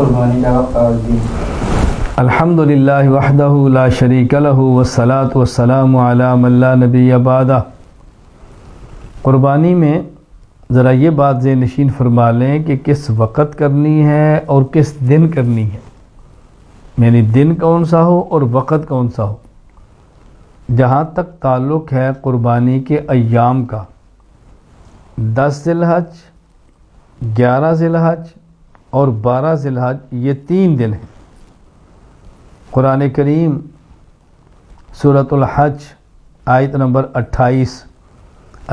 قربانی کا وقت اور دن؟ الحمدللہ وحدہ لا شریک لہ والصلاة والسلام علی من لا نبی بعدہ۔ قربانی میں ذرا یہ بات ذہن نشین فرما لیں کہ کس وقت کرنی ہے اور کس دن کرنی ہے، یعنی دن کون سا ہو اور وقت کون سا ہو۔ جہاں تک تعلق ہے قربانی کے ایام کا، 10 ذی الحج، 11 ذی الحج اور 12 ذی الحج، یہ 3 دن ہیں۔ قرآن کریم سورۃ الحج آیت نمبر 28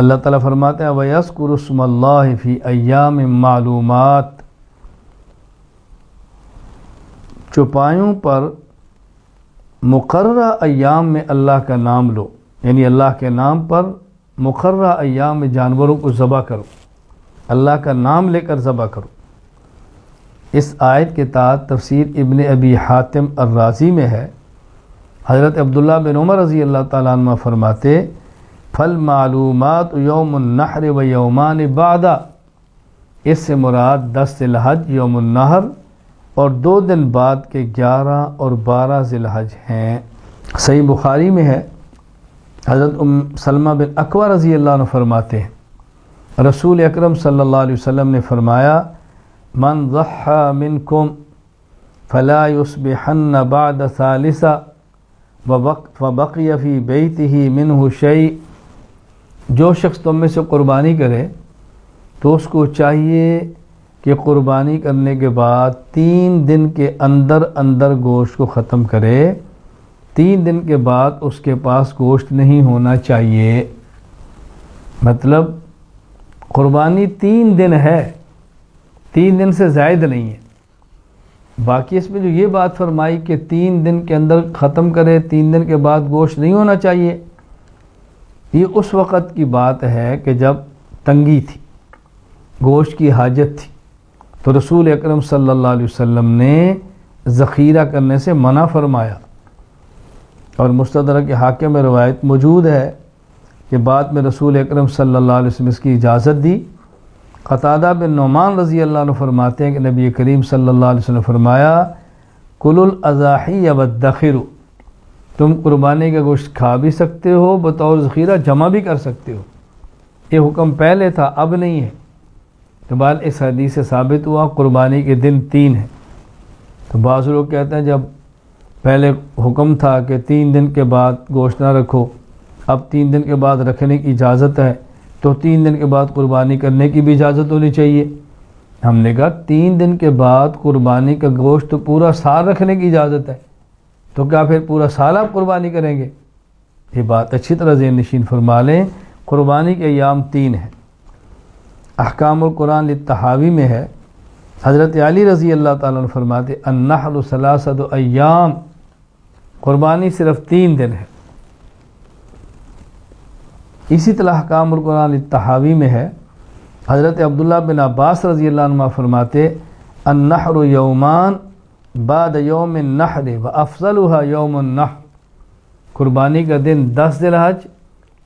اللہ تعالیٰ فرماتے ہیں وَيَذْكُرُ اسْمَ اللَّهِ فِي أَيَّامٍ مَّعْلُومَاتٍ، چوپایوں پر مقررہ ایام میں اللہ کا نام لو، یعنی اللہ کے نام پر مقررہ ایام میں جانوروں کو ذبح کرو، اللہ کا نام لے کر ذبح کرو۔ اس آیت کے تحت تفسیر ابن ابی حاتم الرازی میں ہے، حضرت عبداللہ بن عمر رضی اللہ تعالیٰ عنہ فرماتے فالمعلومات یوم النحر و یومان بعدہ، اس سے مراد 10 ذی الحج یوم النحر اور 2 دن بعد کے 11 اور 12 ذی الحج ہیں۔ صحیح بخاری میں ہے، حضرت سلمہ بن اکوع رضی اللہ عنہ فرماتے ہیں رسول اکرم صلی اللہ علیہ وسلم نے فرمایا من ضحى منکم فلا يصبحن بعد ثالثہ وبقی فی بیتہ منہ شیء، جو شخص تم میں سے قربانی کرے تو اس کو چاہیے کہ قربانی کرنے کے بعد 3 دن کے اندر گوشت کو ختم کرے، 3 دن کے بعد اس کے پاس گوشت نہیں ہونا چاہیے۔ مطلب قربانی 3 دن ہے، 3 دن سے زائد نہیں ہے۔ باقی اس میں جو یہ بات فرمائی کہ 3 دن کے اندر ختم کرے، 3 دن کے بعد گوشت نہیں ہونا چاہیے، یہ اس وقت کی بات ہے کہ جب تنگی تھی، گوشت کی حاجت تھی، تو رسول اکرم صلی اللہ علیہ وسلم نے ذخیرہ کرنے سے منع فرمایا۔ اور مستدرک حاکم میں روایت موجود ہے کہ بعد میں رسول اکرم صلی اللہ علیہ وسلم اس کی اجازت دی۔ قتادہ بن نعمان رضی اللہ عنہ فرماتے ہیں کہ نبی کریم صلی اللہ علیہ وسلم فرمایا کلوا الاضاحی وادخروا، تم قربانی کا گوشت کھا بھی سکتے ہو، بطور ذخیرہ جمع بھی کر سکتے ہو۔ یہ حکم پہلے تھا، اب نہیں ہے۔ تو بعد اس حدیث سے ثابت ہوا قربانی کے دن 3 ہیں۔ تو بعض لوگ کہتے ہیں جب پہلے حکم تھا کہ 3 دن کے بعد گوشت نہ رکھو، اب 3 دن کے بعد رکھنے کی اجازت ہے، تو 3 دن کے بعد قربانی کرنے کی بھی اجازت ہونی چاہیے۔ ہم نے کہا 3 دن کے بعد قربانی کا گوشت تو پورا سال رکھنے کی اجازت ہے، تو کیا پھر پورا سال آپ قربانی کریں گے؟ یہ بات اچھی طرح ذہن نشین فرما لیں۔ قربانی کے ایام 3 ہیں۔ احکام القرآن للطحاوی میں ہے، حضرت علی رضی اللہ تعالیٰ عنہ فرماتے النحر 3 ایام، قربانی صرف 3 دن ہے۔ اسی طرح احکام القرآن للطحاوی میں ہے، حضرت عبداللہ بن عباس رضی اللہ عنہ فرماتے النحر یومان بعد یوم النحر وافضلها یوم النحر، قربانی کا دن 10 ذی الحج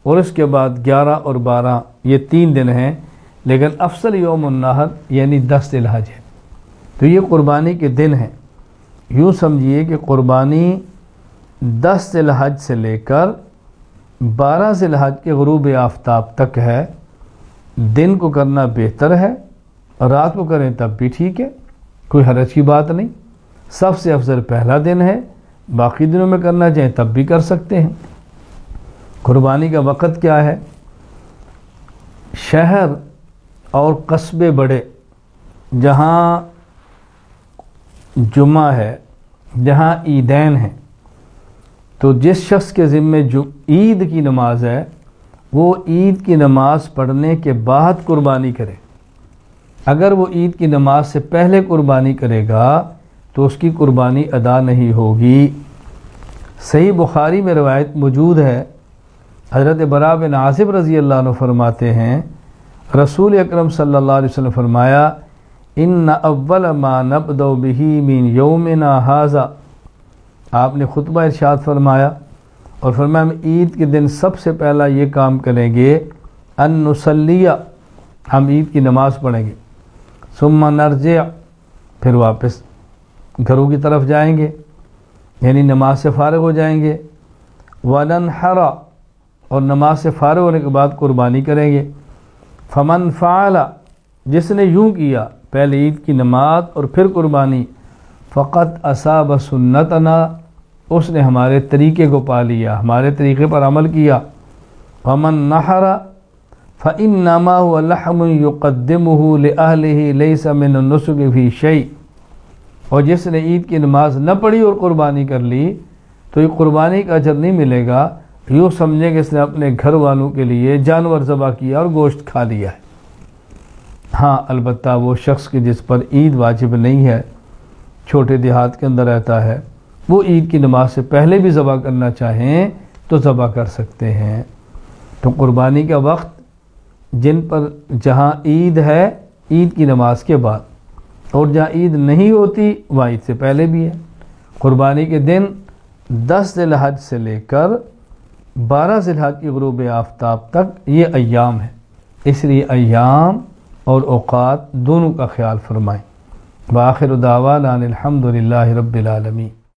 اور اس کے بعد 11 اور 12، یہ 3 دن ہیں، لیکن افضل یوم النحر یعنی 10 ذی الحج ہے۔ تو یہ قربانی کے دن ہیں۔ یوں سمجھیے کہ قربانی 10 ذی الحج سے لے کر 12 ذی الحج کے غروب آفتاب تک ہے۔ دن کو کرنا بہتر ہے، اور رات کو کریں تب بھی ٹھیک ہے، کوئی حرج کی بات نہیں۔ سب سے افضل پہلا دن ہے، باقی دنوں میں کرنا چاہیں تب بھی کر سکتے ہیں۔ قربانی کا وقت کیا ہے؟ شہر اور قصبے بڑے، جہاں جمعہ ہے، جہاں عیدین ہیں، تو جس شخص کے ذمے جو عید کی نماز ہے، وہ عید کی نماز پڑھنے کے بعد قربانی کرے۔ اگر وہ عید کی نماز سے پہلے قربانی کرے گا تو اس کی قربانی ادا نہیں ہوگی۔ صحیح بخاری میں روایت موجود ہے، حضرت براء بن عازب رضی اللہ عنہ فرماتے ہیں رسول اکرم صلی اللہ علیہ وسلم فرمایا ان اول ما نبدأ به من یومنا ھذا، آپ نے خطبہ ارشاد فرمایا اور فرمایا ہم عید کے دن سب سے پہلا یہ کام کریں گے ان نصلی، ہم عید کی نماز پڑھیں گے، ثم نرجع، پھر واپس گھروں کی طرف جائیں گے، یعنی نماز سے فارغ ہو جائیں گے۔ وَنَنْحَرَ، اور نماز سے فارغ ہونے کے بعد قربانی کریں گے۔ فَمَنْ فَعَلَ، جس نے یوں کیا، پہلے عید کی نماز اور پھر قربانی، فَقَدْ أَصَابَ سُنَّتَنَا، اس نے ہمارے طریقے کو پا لیا، ہمارے طریقے پر عمل کیا۔ وَمَنْ نَحَرَ فَإِنَّمَا هُوَ لَحْمٌ يُقَدِّمُهُ لِأَهْلِهِ لَيْسَ مِنَ النُّسُكِ فِي شَيْءٍ، اور جس نے عید کی نماز نہ پڑھی اور قربانی کر لی تو یہ قربانی کا اجر نہیں ملے گا، یوں سمجھے کہ اس نے اپنے گھر والوں کے لیے جانور ذبح کیا اور گوشت کھا لیا ہے۔ ہاں البتہ وہ شخص کے جس پر عید واجب نہیں ہے، چھوٹے دیہات کے اندر رہتا ہے، وہ عید کی نماز سے پہلے بھی ذبح کرنا چاہیں تو ذبح کر سکتے ہیں۔ تو قربانی کا وقت جن پر جہاں عید ہے عید کی نماز کے بعد، اور جہاں عید نہیں ہوتی وہاں عید سے پہلے بھی ہے۔ قربانی کے دن 10 ذی الحج سے لے کر 12 ذی الحج کی غروب آفتاب تک یہ ایام ہیں، اس لیے ایام اور اوقات دونوں کا خیال فرمائیں۔ وآخر دعوانا ان الحمد للہ رب العالمین۔